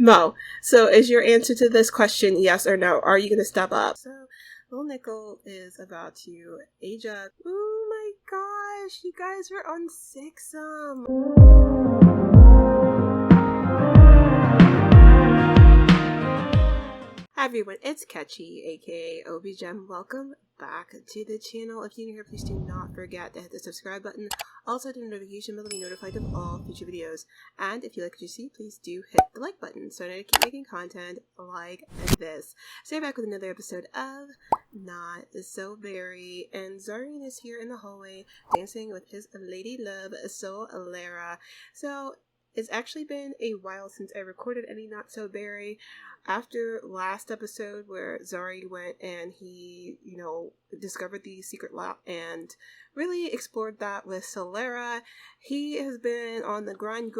Mo, so is your answer to this question yes or no? Are you going to step up? So, little Nickle is about to age up. Oh my gosh, you guys were on Sixam. Hi everyone, it's Catchy, aka OBiGem. Welcome back to the channel. If you're new here, please do not forget to hit the subscribe button. Also hit the notification bell to be notified of all future videos. And if you like what you see, please do hit the like button so that I keep making content like this. So we're back with another episode of Not So Very. And Zarin is here in the hallway dancing with his lady love, Solara. So it's actually been a while since I recorded any Not So Very. After last episode where Zarin went and he, discovered the secret lot and really explored that with Solara, he has been on the grind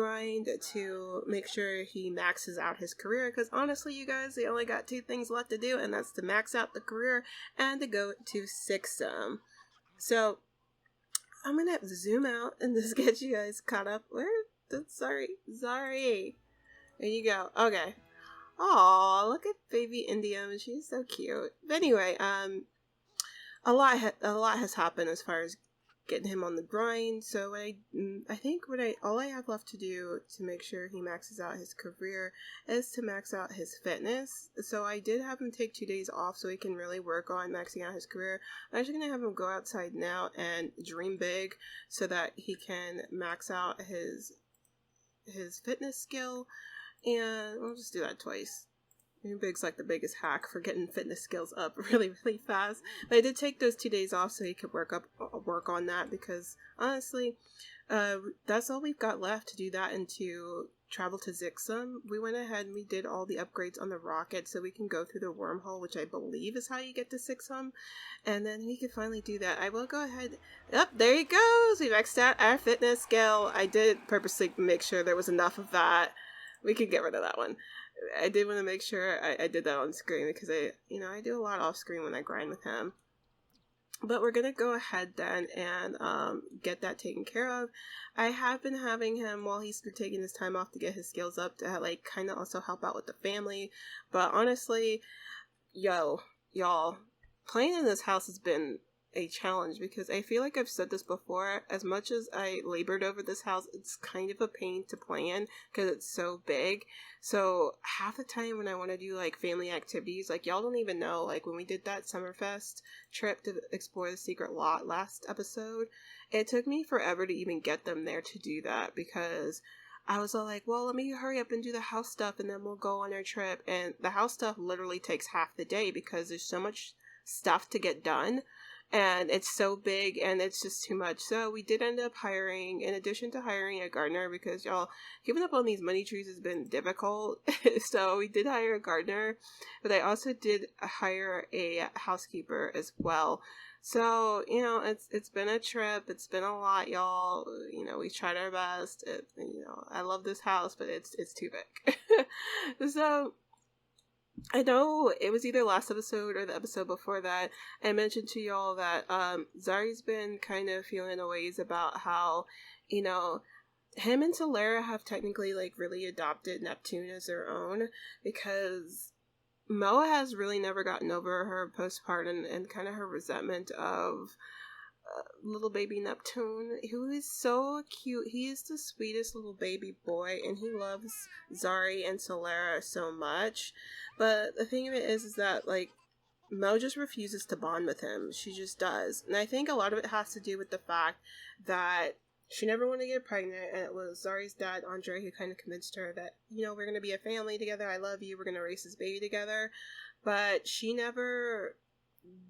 to make sure he maxes out his career, because honestly, you guys, they only got two things left to do, and that's to max out the career and to go to Sixam. So I'm gonna zoom out and just get you guys caught up. Zari. There you go. Okay. Aw, look at baby Indium. She's so cute. But anyway, a lot has happened as far as getting him on the grind. So all I have left to do to make sure he maxes out his career is to max out his fitness. So I did have him take 2 days off so he can really work on maxing out his career. I'm actually gonna have him go outside now and dream big so that he can max out his fitness skill, and we'll just do that twice. Dream big's like the biggest hack for getting fitness skills up really, really fast. But I did take those 2 days off so he could work on that, because honestly, that's all we've got left to do that and to travel to Sixam. We went ahead and we did all the upgrades on the rocket so we can go through the wormhole, which I believe is how you get to Sixam, and then we can finally do that. I will go ahead. Yep, there he goes. We maxed out our fitness skill. I did purposely make sure there was enough of that. We could get rid of that one. I did want to make sure I did that on screen, because I do a lot off screen when I grind with him. But we're going to go ahead then and get that taken care of. I have been having him, while he's been taking his time off to get his skills up, to kind of also help out with the family. But honestly, y'all, playing in this house has been a challenge, because I feel like I've said this before. As much as I labored over this house, it's kind of a pain to plan because it's so big. So half the time when I want to do family activities, y'all don't even know, when we did that Summerfest trip to explore the secret lot last episode, it took me forever to even get them there to do that, because I was all like, well, let me hurry up and do the house stuff and then we'll go on our trip. And the house stuff literally takes half the day because there's so much stuff to get done. And it's so big and it's just too much. So we did end up hiring, in addition to hiring a gardener, because y'all, keeping up on these money trees has been difficult. So we did hire a gardener, but I also did hire a housekeeper as well. So, it's been a trip. It's been a lot, y'all. We tried our best. I love this house, but it's too big. So I know it was either last episode or the episode before that I mentioned to y'all that Zari's been kind of feeling a ways about how, him and Solara have technically really adopted Neptune as their own, because Mo has really never gotten over her postpartum and kind of her resentment of little baby Neptune, who is so cute. He is the sweetest little baby boy, and he loves Zari and Solara so much. But the thing of it is that Mo just refuses to bond with him. She just does. And I think a lot of it has to do with the fact that she never wanted to get pregnant, and it was Zari's dad, Andre, who kind of convinced her that, we're going to be a family together. I love you. We're going to raise this baby together. But she never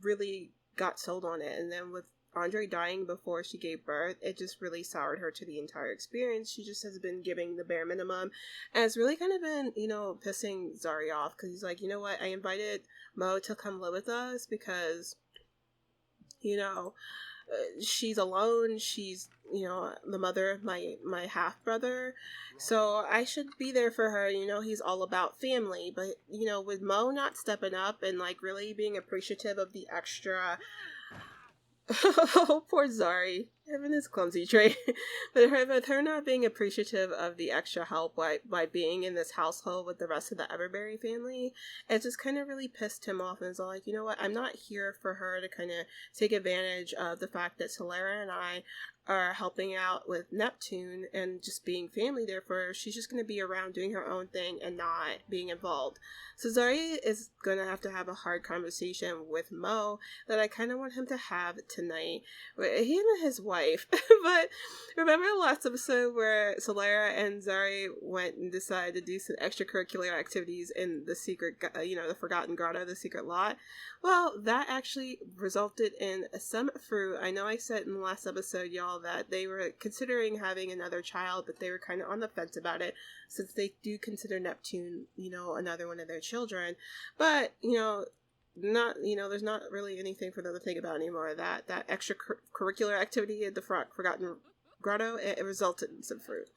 really got sold on it. And then with Andre dying before she gave birth, it just really soured her to the entire experience. She just has been giving the bare minimum, and it's really kind of been, pissing Zari off, because he's like, you know what, I invited Mo to come live with us because, she's alone. She's, the mother of my half-brother, so I should be there for her. He's all about family, but, with Mo not stepping up and, really being appreciative of the extra... Oh, poor Zari. Having this clumsy trait, but her not being appreciative of the extra help by being in this household with the rest of the Everberry family, it just kind of really pissed him off, and was all like, you know what, I'm not here for her to kind of take advantage of the fact that Solera and I are helping out with Neptune and just being family. Therefore, she's just going to be around doing her own thing and not being involved. So Zari is going to have a hard conversation with Mo that I kind of want him to have tonight. Him and his wife. But remember the last episode where Solera and Zari went and decided to do some extracurricular activities in the secret, the Forgotten Grotto, the secret lot? Well, that actually resulted in some fruit. I know I said in the last episode, y'all, that they were considering having another child, but they were kind of on the fence about it, since they do consider Neptune, another one of their children. But, there's not really anything for them to think about anymore. That extracurricular activity at the Forgotten Grotto, it resulted in some fruit.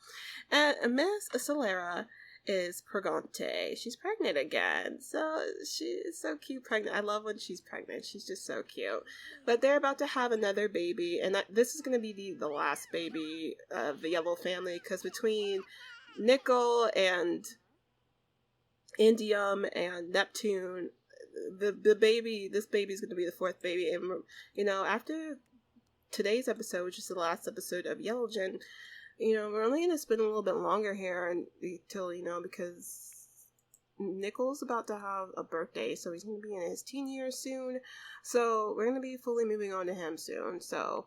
And Miss Solera is pregante. She's pregnant again. So she's so cute pregnant. I love when she's pregnant. She's just so cute. But they're about to have another baby, and this is going to be the last baby of the Yellow family, because between Nickle and Indium and Neptune, this baby's going to be the fourth baby. And after today's episode, which is the last episode of Yellow Gen, we're only going to spend a little bit longer here until, because Nickle's about to have a birthday, so he's going to be in his teen years soon. So we're going to be fully moving on to him soon. So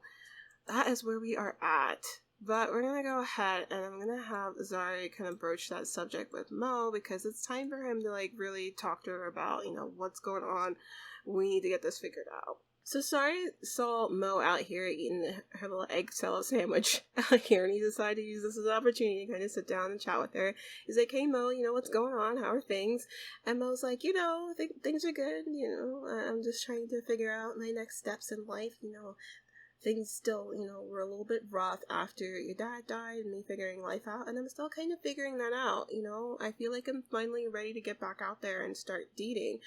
that is where we are at. But we're going to go ahead, and I'm going to have Zari kind of broach that subject with Mo, because it's time for him to, really talk to her about, what's going on. We need to get this figured out. So Zari saw Mo out here eating her little egg salad sandwich out here, and he decided to use this as an opportunity to kind of sit down and chat with her. He's like, hey Mo, what's going on? How are things? And Mo's like, things are good. I'm just trying to figure out my next steps in life. Things still, were a little bit rough after your dad died and me figuring life out, and I'm still kind of figuring that out. I feel like I'm finally ready to get back out there and start dating.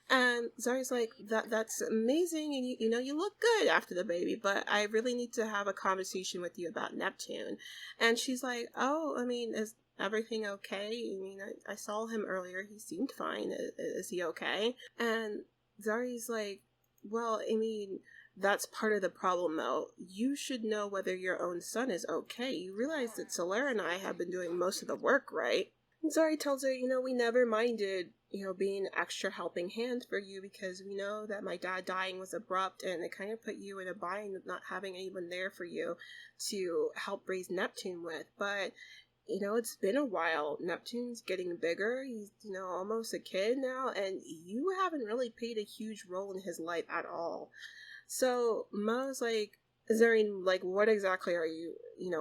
And Zari's like, that's amazing, and you look good after the baby, but I really need to have a conversation with you about Neptune. And she's like, is everything okay? I saw him earlier, he seemed fine. Is he okay? And Zari's like, well, that's part of the problem, though. You should know whether your own son is okay. You realize that Solera and I have been doing most of the work, right? And Zari tells her, we never minded, being an extra helping hand for you, because we know that my dad dying was abrupt, and it kind of put you in a bind of not having anyone there for you to help raise Neptune with. But, it's been a while. Neptune's getting bigger. He's, almost a kid now, and you haven't really played a huge role in his life at all. So Mo's like, Zarin, what exactly are you,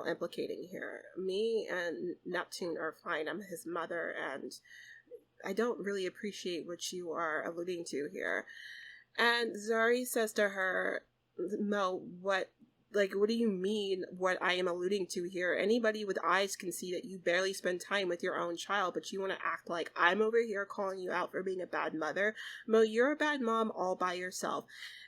implicating here? Me and Neptune are fine. I'm his mother, and I don't really appreciate what you are alluding to here. And Zari says to her, Mo, what do you mean what I am alluding to here? Anybody with eyes can see that you barely spend time with your own child, but you want to act like I'm over here calling you out for being a bad mother. Mo, you're a bad mom all by yourself.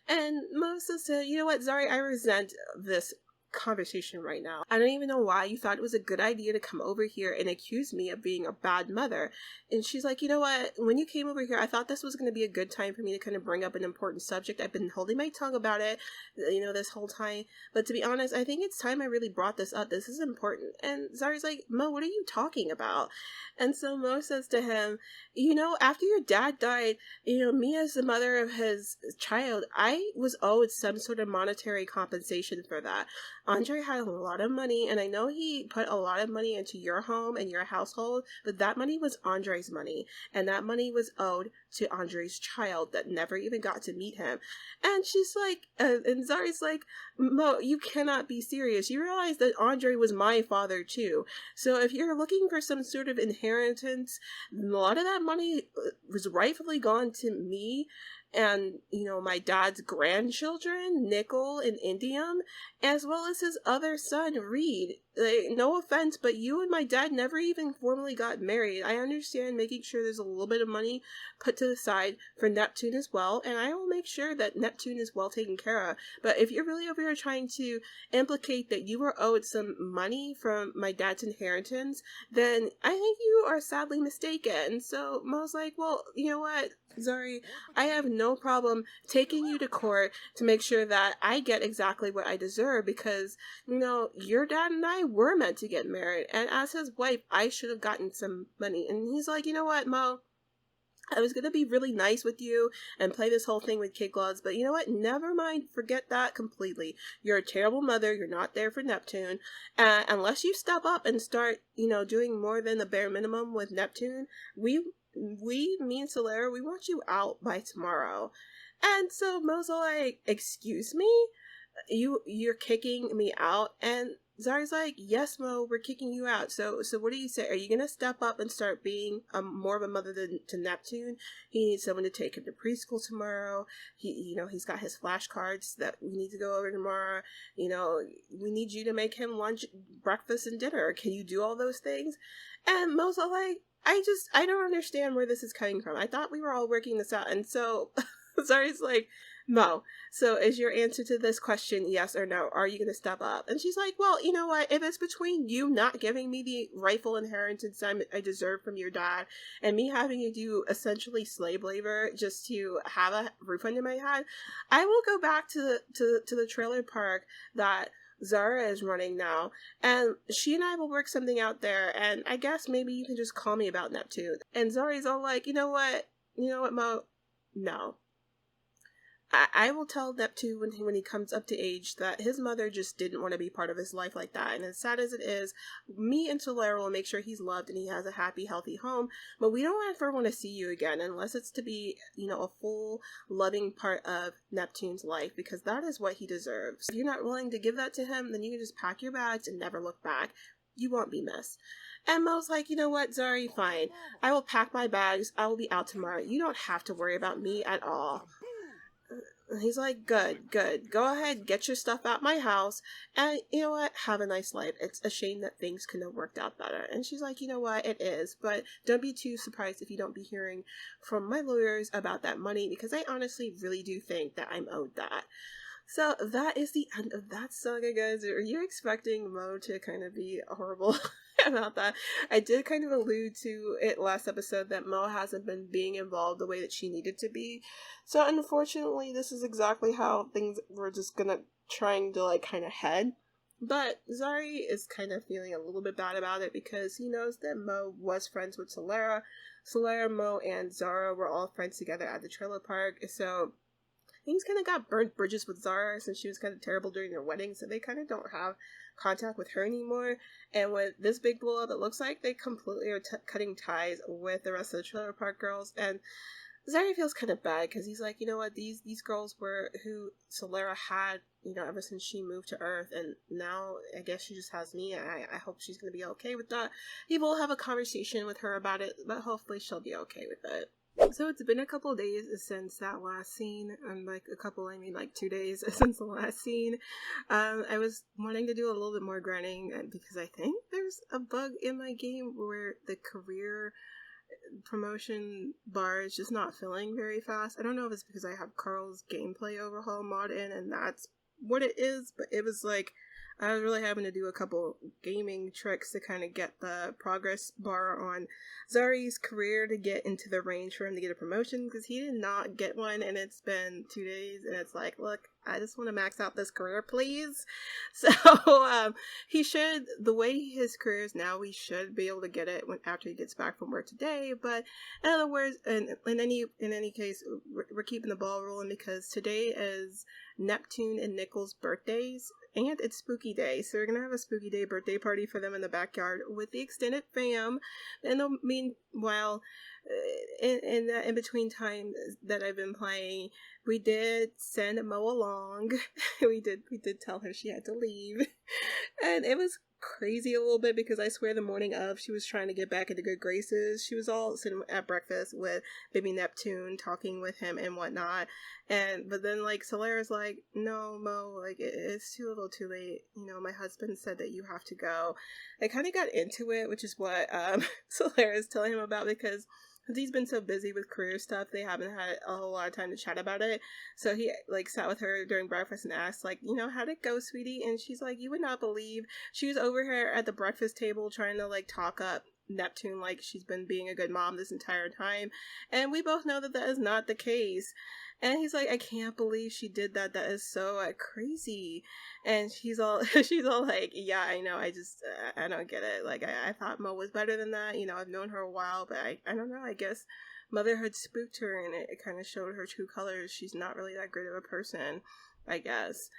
And Mo says to, you know what, Zari, I resent this conversation right now. I don't even know why you thought it was a good idea to come over here and accuse me of being a bad mother. And she's like, you know what, when you came over here, I thought this was going to be a good time for me to kind of bring up an important subject. I've been holding my tongue about it, this whole time. But to be honest, I think it's time I really brought this up. This is important. And Zari's like, Mo, what are you talking about? And so Mo says to him, after your dad died, me as the mother of his child, I was owed some sort of monetary compensation for that. Andre had a lot of money, and I know he put a lot of money into your home and your household, but that money was Andre's money, and that money was owed to Andre's child that never even got to meet him. And she's like, and Zari's like, Mo, you cannot be serious. You realize that Andre was my father too. So if you're looking for some sort of inheritance, a lot of that money was rightfully gone to me and, my dad's grandchildren, Nickle and Indium, as well as his other son, Reed. like, no offense, but you and my dad never even formally got married. I understand making sure there's a little bit of money put to the side for Neptune as well, and I will make sure that Neptune is well taken care of. But if you're really over here trying to implicate that you were owed some money from my dad's inheritance, then I think you are sadly mistaken. So Mo's like, well, you know what, Zari, I have no problem taking you to court to make sure that I get exactly what I deserve, because, you know, your dad and I were meant to get married, and as his wife, I should have gotten some money. And he's like, you know what, Mo, I was going to be really nice with you and play this whole thing with kid gloves, but you know what? Never mind. Forget that completely. You're a terrible mother. You're not there for Neptune. Unless you step up and start, you know, doing more than the bare minimum with Neptune, me and Solera, we want you out by tomorrow. And so Mo's like, excuse me? You're kicking me out? And Zari's like, yes, Mo, we're kicking you out. So what do you say? Are you going to step up and start being more of a mother to Neptune? He needs someone to take him to preschool tomorrow. He's got his flashcards that we need to go over tomorrow. You know, we need you to make him lunch, breakfast, and dinner. Can you do all those things? And Mo's all like, I don't understand where this is coming from. I thought we were all working this out. And so Zari's like, Mo, so is your answer to this question yes or no? Are you going to step up? And she's like, well, you know what? If it's between you not giving me the rightful inheritance I deserve from your dad and me having to do essentially slave labor just to have a roof under my head, I will go back to the trailer park that Zara is running now, and she and I will work something out there, and I guess maybe you can just call me about Neptune. And Zari's all like, you know what, Mo? No. I will tell Neptune when he comes up to age that his mother just didn't want to be part of his life like that. And as sad as it is, me and Solera will make sure he's loved and he has a happy, healthy home. But we don't ever want to see you again unless it's to be, a full, loving part of Neptune's life, because that is what he deserves. If you're not willing to give that to him, then you can just pack your bags and never look back. You won't be missed. And Mo's like, you know what, Zari, fine. I will pack my bags. I will be out tomorrow. You don't have to worry about me at all. He's like, good. Go ahead, get your stuff out my house, and you know what? Have a nice life. It's a shame that things couldn't have worked out better. And she's like, you know what? It is, but don't be too surprised if you don't be hearing from my lawyers about that money, because I honestly really do think that I'm owed that. So that is the end of that saga, guys. Are you expecting Mo to kind of be horrible about that? I did kind of allude to it last episode that Mo hasn't been being involved the way that she needed to be. So unfortunately, this is exactly how things were just trying to kind of head. But Zari is kind of feeling a little bit bad about it because he knows that Mo was friends with Solera. Solera, Mo, and Zara were all friends together at the trailer park. So things kind of got burnt bridges with Zara since she was kind of terrible during their wedding, so they kind of don't have contact with her anymore. And with this big blow up, it looks like they completely are cutting ties with the rest of the trailer park girls. And Zari feels kind of bad because he's like, you know what, these girls were who Solera had, ever since she moved to Earth, and now I guess she just has me. I hope she's going to be okay with that. He will have a conversation with her about it, but hopefully she'll be okay with it. So it's been a couple of days since that last scene, and 2 days since the last scene. I was wanting to do a little bit more grinding because I think there's a bug in my game where the career promotion bar is just not filling very fast. I don't know if it's because I have Carl's gameplay overhaul mod in and that's what it is, but it was I was really having to do a couple gaming tricks to kind of get the progress bar on Zari's career to get into the range for him to get a promotion, because he did not get one, and it's been 2 days, and it's like, look, I just want to max out this career, please. So he should, the way his career is now, we should be able to get it after he gets back from work today. But in other words, in any case, we're keeping the ball rolling because today is Neptune and Nickle's birthdays, and it's Spooky Day, so we're gonna have a Spooky Day birthday party for them in the backyard with the extended fam. And meanwhile, in between time that I've been playing, we did send Mo along. we did tell her she had to leave, and it was crazy a little bit because I swear the morning of, she was trying to get back into good graces. She was all sitting at breakfast with baby Neptune, talking with him and whatnot. But then like Solera's like, no, Mo, like it's too little too late. You know, my husband said that you have to go. I kind of got into it, which is what Solera's telling him about, because he's been so busy with career stuff, they haven't had a whole lot of time to chat about it. So he like sat with her during breakfast and asked, like, you know, how'd it go, sweetie? And she's like, you would not believe, she was over here at the breakfast table trying to like talk up Neptune like she's been being a good mom this entire time, and we both know that that is not the case. And he's like, I can't believe she did that. That is so crazy. And she's all like, yeah, I know. I don't get it. Like, I thought Mo was better than that. You know, I've known her a while, but I don't know. I guess motherhood spooked her, and it kind of showed her true colors. She's not really that great of a person, I guess.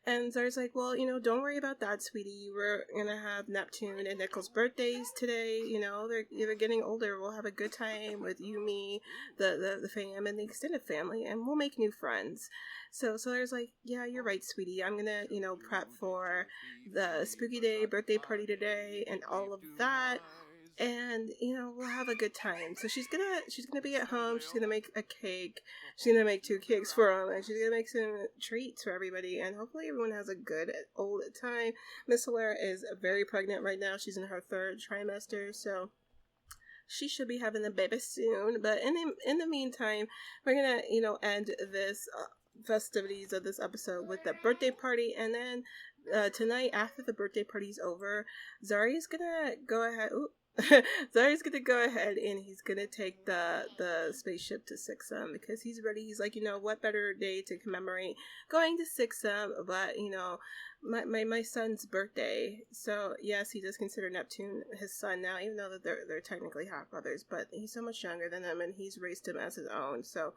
And Zara's like, well, you know, don't worry about that, sweetie. We're gonna have Neptune and Nickle's birthdays today. You know, they're getting older. We'll have a good time with you, me, the fam, and the extended family, and we'll make new friends. So Zara's like, yeah, you're right, sweetie. I'm gonna, you know, prep for the spooky day birthday party today and all of that. And you know, we'll have a good time. So she's gonna be at home. She's gonna make a cake. She's gonna make 2 cakes for them, and she's gonna make some treats for everybody. And hopefully, everyone has a good old time. Miss Solera is very pregnant right now. She's in her 3rd trimester, so she should be having a baby soon. But in the meantime, we're gonna, you know, end this festivities of this episode with the birthday party, and then tonight after the birthday party's over, Zari's gonna go ahead. Zari's gonna go ahead and he's gonna take the spaceship to Sixam because he's ready. He's like, you know, what better day to commemorate going to Sixam but, you know, my son's birthday. So yes, he does consider Neptune his son now, even though that they're technically half brothers, but he's so much younger than him and he's raised him as his own. So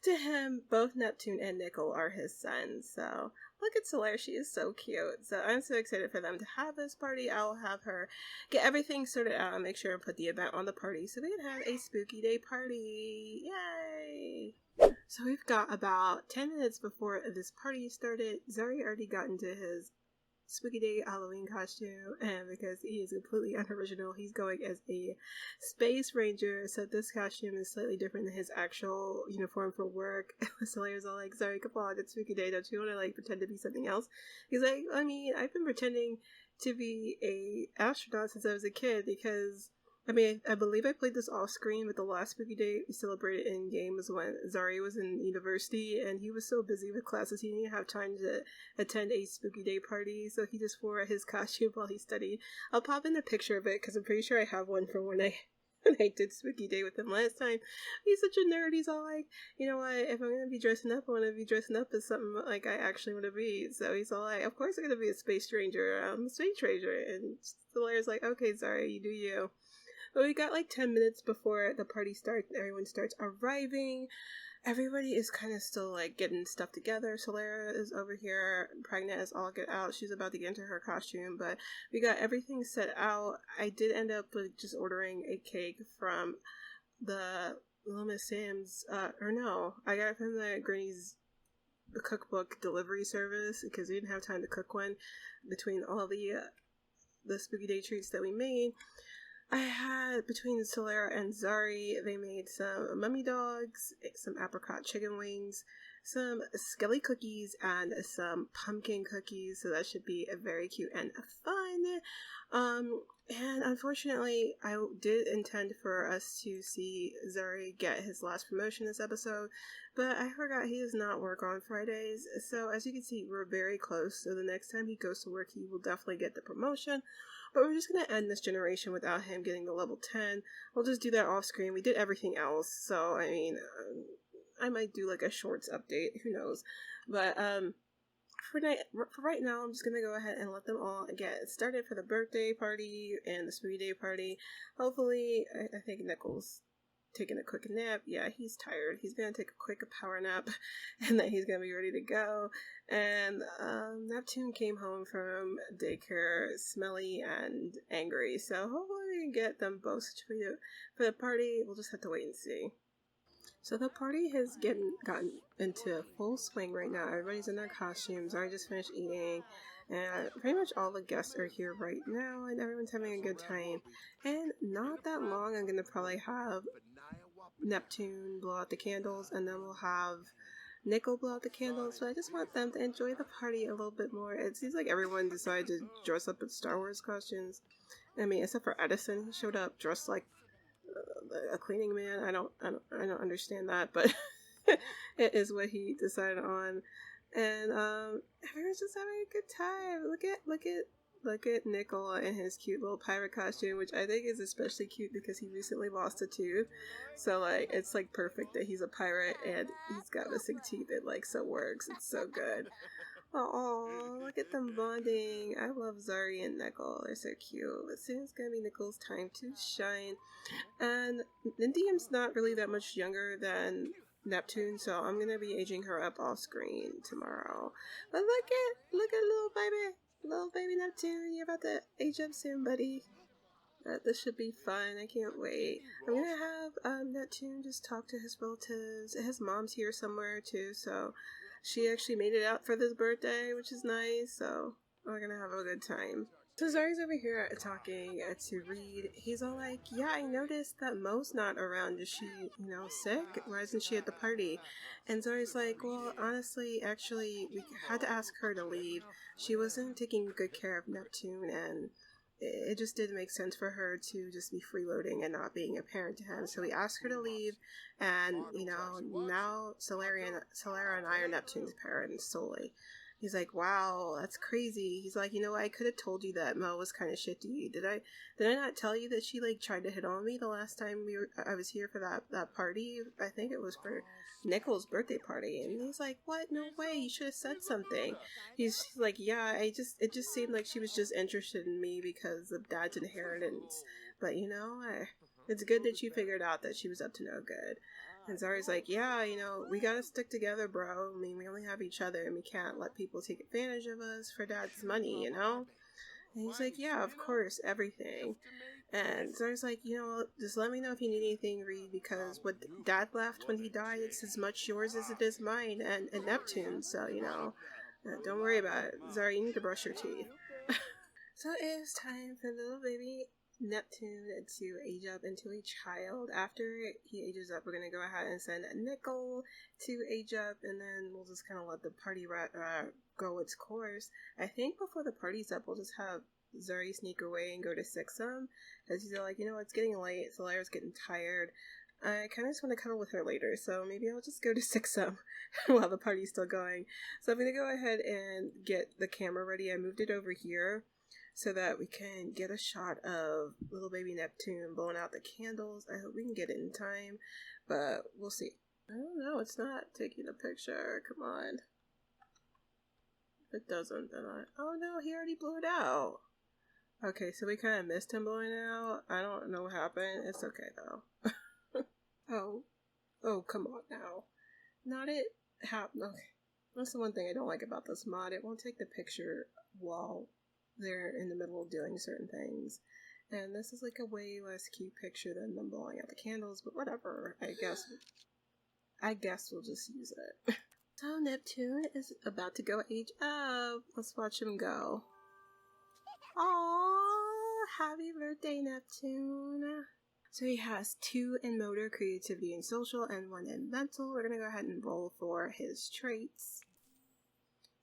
to him, both Neptune and Nickle are his sons. So look at Solera, she is so cute. So I'm so excited for them to have this party. I'll have her get everything sorted out and make sure and put the event on the party so we can have a spooky day party. Yay! So we've got about 10 minutes before this party started. Zari already got into his spooky day Halloween costume, and because he is completely unoriginal, he's going as a space ranger. So this costume is slightly different than his actual uniform for work. Solera's all like, sorry, come on, it's spooky day, don't you want to like pretend to be something else? He's like, I mean, I've been pretending to be a astronaut since I was a kid, because I mean, I believe I played this off screen, but the last spooky day we celebrated in game was when Zari was in university, and he was so busy with classes he didn't have time to attend a spooky day party, so he just wore his costume while he studied. I'll pop in a picture of it because I'm pretty sure I have one from when I did spooky day with him last time. He's such a nerd. He's all like, you know what, if I'm gonna be dressing up, I want to be dressing up as something like I actually want to be. So he's all like, of course I'm gonna be a space ranger. I'm a space ranger. And the lawyer's like, okay, Zari, you do you. But we got like 10 minutes before the party starts. Everyone starts arriving. Everybody is kind of still like getting stuff together. Solera is over here pregnant as all get out. She's about to get into her costume, but we got everything set out. I did end up with just ordering a cake from the Little Miss Sam's, or no, I got it from the Granny's cookbook delivery service because we didn't have time to cook one between all the spooky day treats that we made. I had, between Solera and Zari, they made some mummy dogs, some apricot chicken wings, some skelly cookies, and some pumpkin cookies, so that should be very cute and fun. And unfortunately, I did intend for us to see Zari get his last promotion this episode, but I forgot he does not work on Fridays, so as you can see, we're very close, so the next time he goes to work, he will definitely get the promotion. But we're just going to end this generation without him getting the level 10. We'll just do that off screen. We did everything else. So, I mean, I might do like a shorts update. Who knows? But for right now, I'm just going to go ahead and let them all get started for the birthday party and the spooky day party. Hopefully, I think Nickle's taking a quick nap. Yeah, he's tired. He's gonna take a quick power nap and then he's gonna be ready to go. And Neptune came home from daycare smelly and angry, so hopefully we can get them both situated for the party. We'll just have to wait and see. So the party has gotten into full swing right now. Everybody's in their costumes. I just finished eating. And pretty much all the guests are here right now, and everyone's having a good time. And not that long, I'm gonna probably have Neptune blow out the candles, and then we'll have Nickle blow out the candles. So I just want them to enjoy the party a little bit more. It seems like everyone decided to dress up in Star Wars costumes. I mean, except for Edison, he showed up dressed like a cleaning man. I don't understand that, but it is what he decided on. And everyone's just having a good time. Look at Nickle in his cute little pirate costume, which I think is especially cute because he recently lost a tooth. So like it's like perfect that he's a pirate and he's got missing teeth. It like so works. It's so good. Oh, look at them bonding. I love Zarin and Nickle. They're so cute. But soon it's gonna be Nickle's time to shine. And Indium's not really that much younger than Neptune, so I'm gonna be aging her up off screen tomorrow. But look at little baby Neptune. You're about to age up soon, buddy. This should be fun. I can't wait. I'm gonna have Neptune just talk to his relatives. His mom's here somewhere too, so she actually made it out for this birthday, which is nice. So we're gonna have a good time. So Zari's over here talking to Reed. He's all like, yeah, I noticed that Mo's not around. Is she, sick? Why isn't she at the party? And Zari's like, well, honestly, actually, we had to ask her to leave. She wasn't taking good care of Neptune, and it just didn't make sense for her to just be freeloading and not being a parent to him. So we asked her to leave, and, now Solara and I are Neptune's parents solely. He's like, wow, that's crazy. He's like, I could have told you that Mo was kind of shitty. Did I not tell you that she like tried to hit on me the last time I was here for that party? I think it was for Nickle's birthday party. And he's like, what? No way. You should have said something. He's like, yeah, it just seemed like she was just interested in me because of Dad's inheritance. But it's good that you figured out that she was up to no good. And Zari's like, yeah, we gotta stick together, bro. I mean, we only have each other, and we can't let people take advantage of us for Dad's money, And he's like, yeah, of course, everything. And Zari's like, just let me know if you need anything, Reed, because what Dad left when he died, it's as much yours as it is mine and Neptune, so, don't worry about it. Zari, you need to brush your teeth. So it is time for little baby Neptune to age up into a child. After he ages up, we're going to go ahead and send Nickle to age up, and then we'll just kind of let the party go its course. I think before the party's up, we'll just have Zari sneak away and go to Sixam, because he's like, it's getting late, Solara's getting tired. I kind of just want to cuddle with her later, so maybe I'll just go to Sixam while the party's still going. So I'm going to go ahead and get the camera ready. I moved it over here so that we can get a shot of little baby Neptune blowing out the candles. I hope we can get it in time, but we'll see. I don't know, it's not taking a picture. Come on. If it doesn't, then oh no, he already blew it out. Okay, so we kind of missed him blowing it out. I don't know what happened. It's okay, though. Oh, come on now. Not it. Okay. That's the one thing I don't like about this mod. It won't take the picture while they're in the middle of doing certain things. And this is like a way less cute picture than them blowing out the candles, but whatever. I guess we'll just use it. So Neptune is about to go age up. Let's watch him go. Aww, happy birthday, Neptune. So he has 2 in motor, creativity, and social, and 1 in mental. We're gonna go ahead and roll for his traits.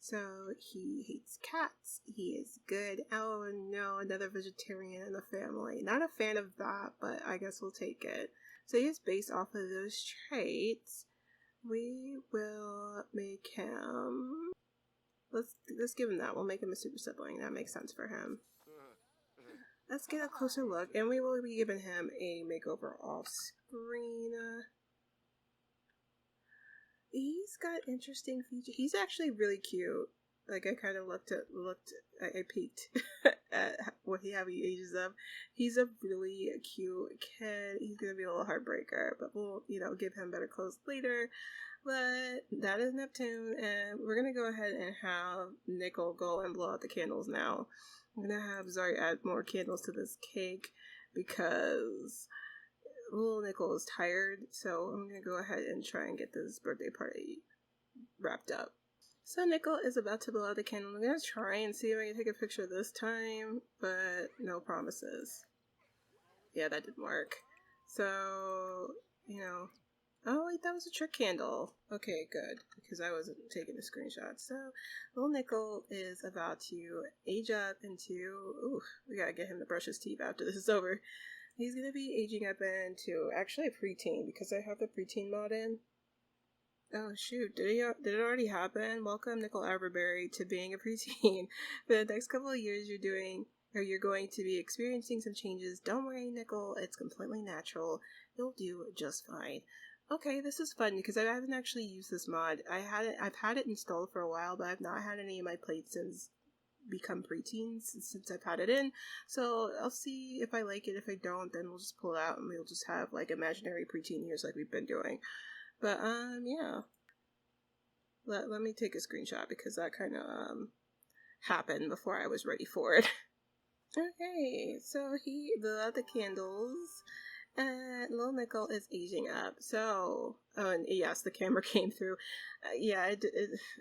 So he hates cats. He is good. Oh no, another vegetarian in the family. Not a fan of that, but I guess we'll take it. So he is based off of those traits. We will make him... Let's give him that. We'll make him a super sibling. That makes sense for him. Let's get a closer look, and we will be giving him a makeover off screen. He's got interesting features. He's actually really cute. Like, I kind of I peeked at how he ages up. He's a really cute kid. He's gonna be a little heartbreaker, but we'll, give him better clothes later. But that is Neptune, and we're gonna go ahead and have Nickle go and blow out the candles now. I'm gonna have Zari add more candles to this cake because little Nickle is tired, so I'm gonna go ahead and try and get this birthday party wrapped up. So Nickle is about to blow out the candle. I'm gonna try and see if I can take a picture this time, but no promises. Yeah, that didn't work. So, oh wait, that was a trick candle. Okay, good, because I wasn't taking a screenshot. So, little Nickle is about to age up into, ooh, we gotta get him to brush his teeth after this is over. He's gonna be aging up into, actually a preteen, because I have the preteen mod in. Oh shoot, did it already happen? Welcome, Nickle Everberry, to being a preteen. For the next couple of years you're going to be experiencing some changes. Don't worry, Nickle, it's completely natural. You'll do just fine. Okay, this is fun because I haven't actually used this mod. I've had it installed for a while, but I've not had any of my playthroughs become preteens since I've had it in. So I'll see if I like it. If I don't, then we'll just pull it out and we'll just have like imaginary preteen years like we've been doing. But, yeah. Let me take a screenshot because that kind of, happened before I was ready for it. Okay, so he blew out the candles, and little Nickle is aging up. So, oh, and yes, the camera came through. Yeah,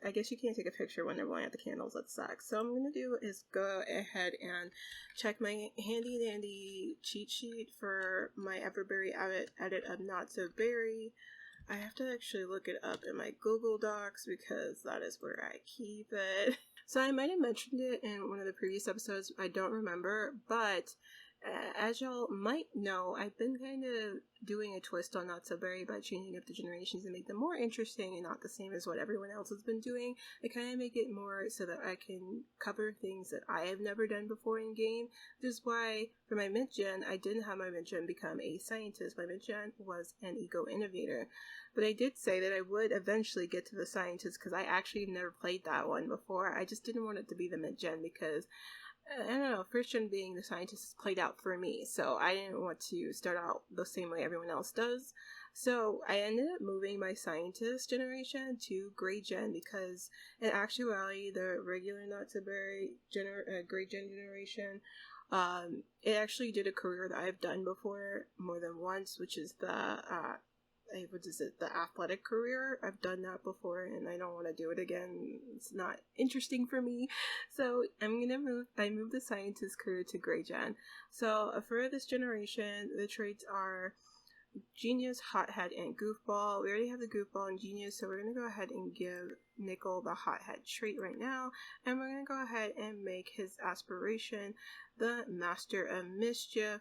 I guess you can't take a picture when they're blowing out the candles. That sucks. So, what I'm going to do is go ahead and check my handy dandy cheat sheet for my Everberry edit of Not So Berry. I have to actually look it up in my Google Docs because that is where I keep it. So I might have mentioned it in one of the previous episodes, I don't remember, but as y'all might know, I've been kind of doing a twist on Not So Berry by changing up the generations and make them more interesting and not the same as what everyone else has been doing. I kind of make it more so that I can cover things that I have never done before in game. This is why for my mid-gen, I didn't have my mid-gen become a scientist. My mid-gen was an eco-innovator. But I did say that I would eventually get to the scientist because I actually never played that one before. I just didn't want it to be the mid-gen because I don't know, first gen being the scientist played out for me, so I didn't want to start out the same way everyone else does. So I ended up moving my scientist generation to gray gen because in actuality, the regular Not So Berry gray gen generation, it actually did a career that I've done before more than once, which is the the athletic career. I've done that before and I don't want to do it again. It's not interesting for me. So I moved the scientist career to gray gen. So for this generation, the traits are Genius, Hothead, and Goofball. We already have the Goofball and Genius, so we're going to go ahead and give Nickle the Hothead trait right now. And we're going to go ahead and make his aspiration the Master of Mischief,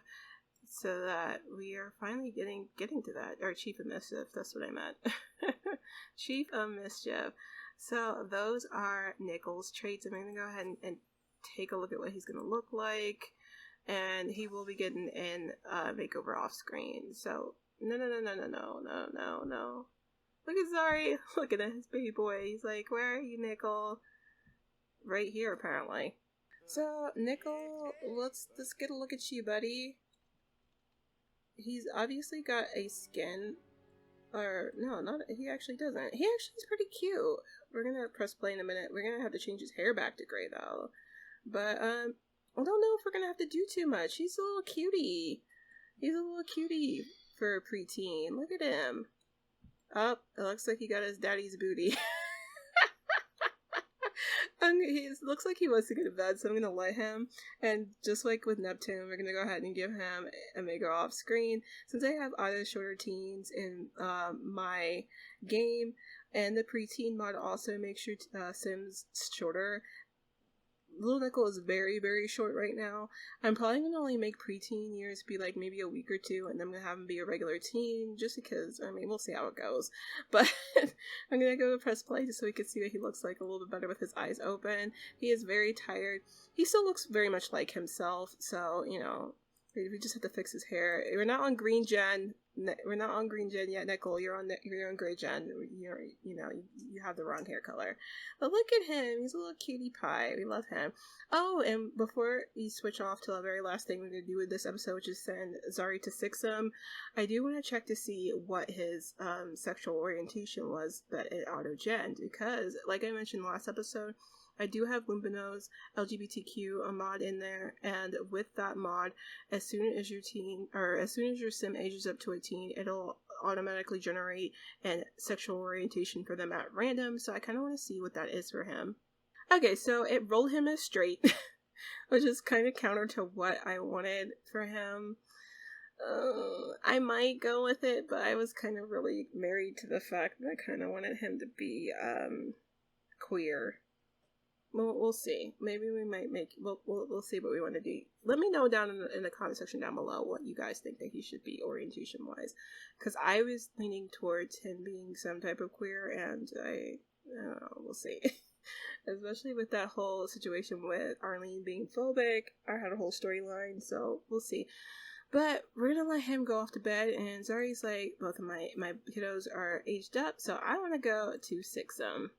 so that we are finally getting to that. Or Chief of Mischief, that's what I meant. Chief of Mischief. So those are Nickle's traits. I'm going to go ahead and take a look at what he's going to look like. And he will be getting an makeover off screen. So, no. Look at Zari. Look at his baby boy. He's like, where are you, Nickle? Right here, apparently. So, Nickle, let's get a look at you, buddy. He's obviously got a skin, or no, he actually doesn't. He actually is pretty cute. We're gonna press play in a minute. We're gonna have to change his hair back to gray though. But I don't know if we're gonna have to do too much. He's a little cutie. He's a little cutie for a preteen. Look at him. Oh, it looks like he got his daddy's booty. He looks like he wants to go to bed, so I'm going to let him. And just like with Neptune, we're going to go ahead and give him a makeover off screen. Since I have other shorter teens in my game, and the preteen mod also makes your Sims shorter. Little Nickle is very, very short right now. I'm probably going to only make preteen years be like maybe a week or two, and then I'm going to have him be a regular teen, just because, I mean, we'll see how it goes. But I'm going to go press play just so we can see what he looks like a little bit better with his eyes open. He is very tired. He still looks very much like himself, so, we just have to fix his hair. We're not on green gen. We're not on green gen yet, Nickle. You're on gray gen. You have the wrong hair color. But look at him. He's a little cutie pie. We love him. Oh, and before we switch off to the very last thing we're going to do with this episode, which is send Zari to Sixam, I do want to check to see what his sexual orientation was that it auto-gened. Because, like I mentioned last episode, I do have Lumbino's LGBTQ mod in there, and with that mod, as soon as your sim ages up to a teen, it'll automatically generate a sexual orientation for them at random, so I kind of want to see what that is for him. Okay, so it rolled him as straight, which is kind of counter to what I wanted for him. I might go with it, but I was kind of really married to the fact that I kind of wanted him to be queer. We'll see. Maybe we might make. We'll see what we want to do. Let me know down in the comment section down below what you guys think that he should be orientation wise, because I was leaning towards him being some type of queer, and I don't know, we'll see. Especially with that whole situation with Arlene being phobic, I had a whole storyline, so we'll see. But we're gonna let him go off to bed, and Zari's like, both of my kiddos are aged up, so I want to go to Sixam.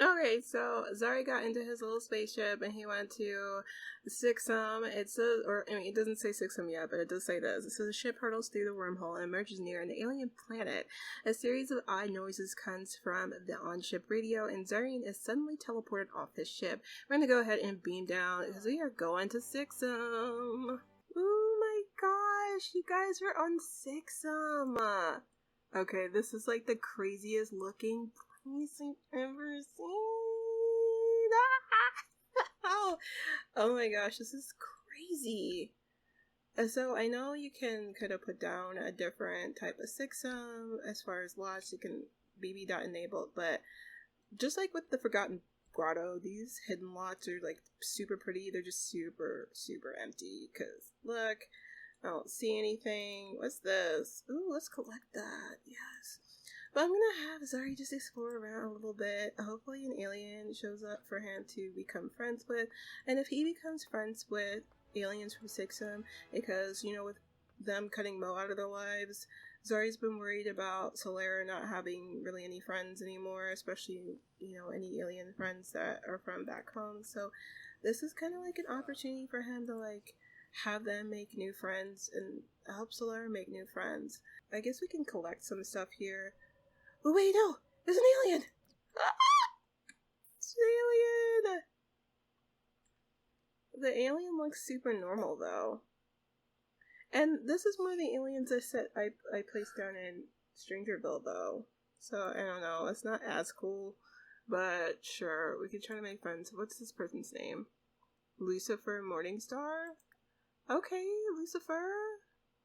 Okay, so Zari got into his little spaceship, and he went to Sixam. It says, it doesn't say Sixam yet, but it does say this. It says the ship hurtles through the wormhole and emerges near an alien planet. A series of odd noises comes from the on-ship radio, and Zarin is suddenly teleported off his ship. We're gonna go ahead and beam down, because we are going to Sixam. Oh my gosh, you guys are on Sixam. Okay, this is like the craziest looking place I've ever seen. Oh my gosh, this is crazy. So I know you can kind of put down a different type of Sixam as far as lots. You can BB dot enabled, but just like with the Forgotten Grotto, these hidden lots are like super pretty. They're just super empty, because look, I don't see anything. What's this? Ooh, let's collect that. Yes. But I'm gonna have Zari just explore around a little bit. Hopefully an alien shows up for him to become friends with, and if he becomes friends with aliens from Sixam, because with them cutting Mo out of their lives, Zari's been worried about Solera not having really any friends anymore, especially, any alien friends that are from back home. So this is kind of like an opportunity for him to, have them make new friends and help Solera make new friends. I guess we can collect some stuff here. Oh, wait, no! There's an alien! It's an alien! The alien looks super normal, though. And this is one of the aliens I placed down in Strangerville, though. So, I don't know. It's not as cool. But, sure. We could try to make friends. What's this person's name? Lucifer Morningstar? Okay, Lucifer.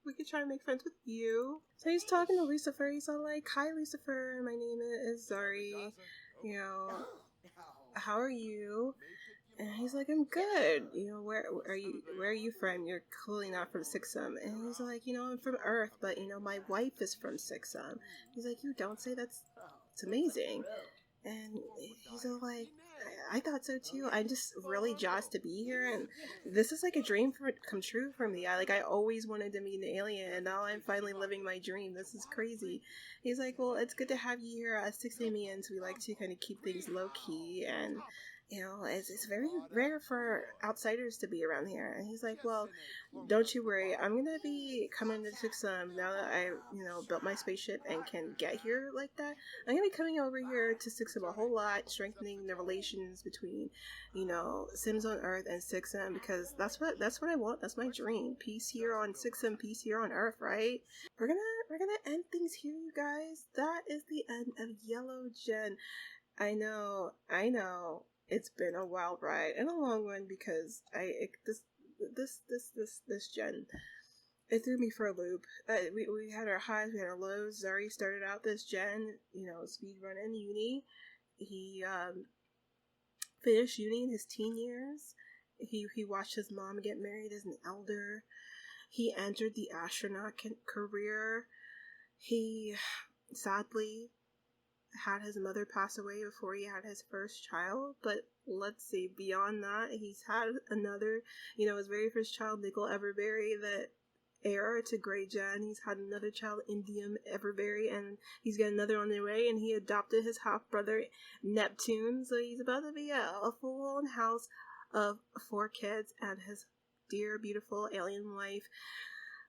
We could try to make friends with you. So he's talking to Lucifer. He's all like, "Hi, Lucifer. My name is Zari. How are you?" And he's like, "I'm good. Where are you from? You're clearly not from Sixam." And he's like, "I'm from Earth, but my wife is from Sixam." He's like, "You don't say that. It's amazing." And he's all like, "I thought so too. I'm just really jazzed to be here, and this is like a dream come true for me. I always wanted to meet an alien, and now I'm finally living my dream. This is crazy." He's like, "Well, it's good to have you here. As Sixamians, we like to kind of keep things low key, and it's very rare for outsiders to be around here." And he's like, "Well, don't you worry. I'm gonna be coming to Sixam now that I, built my spaceship and can get here like that. I'm gonna be coming over here to Sixam a whole lot, strengthening the relations between, Sims on Earth and Sixam, because that's what I want. That's my dream. Peace here on Sixam, peace here on Earth, right?" We're gonna end things here, you guys. That is the end of Yellow Gen. I know. It's been a wild ride and a long one, because this gen, it threw me for a loop. We had our highs, we had our lows. Zari started out this gen, speed running uni. He finished uni in his teen years. He watched his mom get married as an elder. He entered the astronaut career. He sadly had his mother pass away before he had his first child, but let's see, beyond that, he's had another, his very first child, Nickle Everberry, the heir to Grey Gen. He's had another child, Indium Everberry, and he's got another on the way, and he adopted his half-brother, Neptune, so he's about to be a full-on house of 4 kids, and his dear, beautiful alien wife,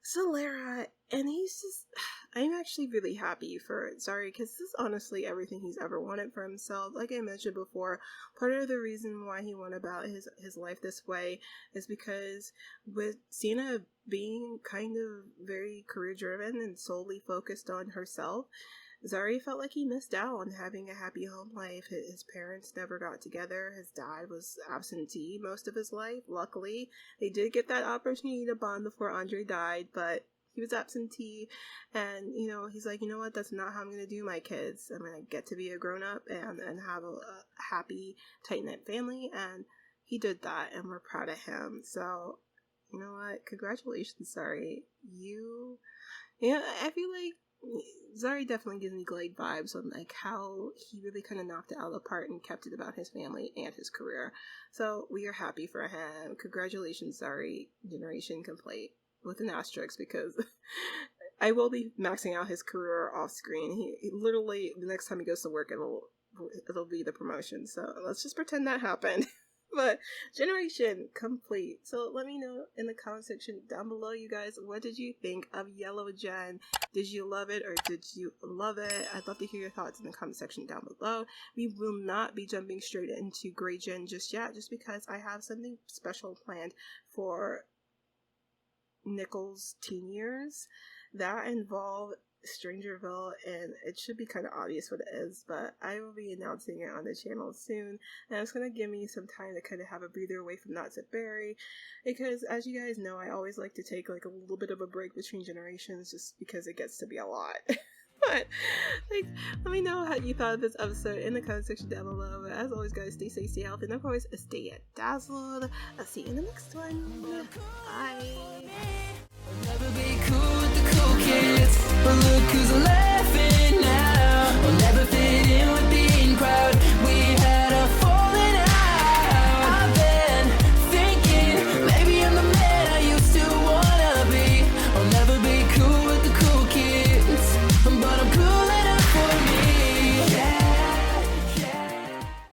Solera, and he's just, I'm actually really happy for Zari because this is honestly everything he's ever wanted for himself. Like I mentioned before, part of the reason why he went about his life this way is because with Sienna being kind of very career driven and solely focused on herself, Zari felt like he missed out on having a happy home life. His parents never got together. His dad was absentee most of his life. Luckily, they did get that opportunity to bond before Andre died, but he was absentee, and he's like, you know what, that's not how I'm gonna do my kids. I'm gonna get to be a grown-up and have a happy, tight-knit family, and he did that, and we're proud of him. So you know what, congratulations, Zari. I feel like Zari definitely gives me Glade vibes on like how he really kind of knocked it out of the park and kept it about his family and his career. So we are happy for him. Congratulations, Zari. Generation complete. With an asterisk, because I will be maxing out his career off screen. He literally, the next time he goes to work, it'll be the promotion. So let's just pretend that happened. But generation complete. So let me know in the comment section down below, you guys, what did you think of Yellow Gen? Did you love it or did you love it? I'd love to hear your thoughts in the comment section down below. We will not be jumping straight into Gray Gen just yet, just because I have something special planned for Nickle's teen years that involve Strangerville, and it should be kind of obvious what it is, but I will be announcing it on the channel soon, and it's going to give me some time to kind of have a breather away from Not So Berry, because as you guys know, I always like to take like a little bit of a break between generations just because it gets to be a lot. But let me know how you thought of this episode in the comment section down below. But as always, guys, stay safe, stay healthy, and of course, stay dazzled. I'll see you in the next one. Bye.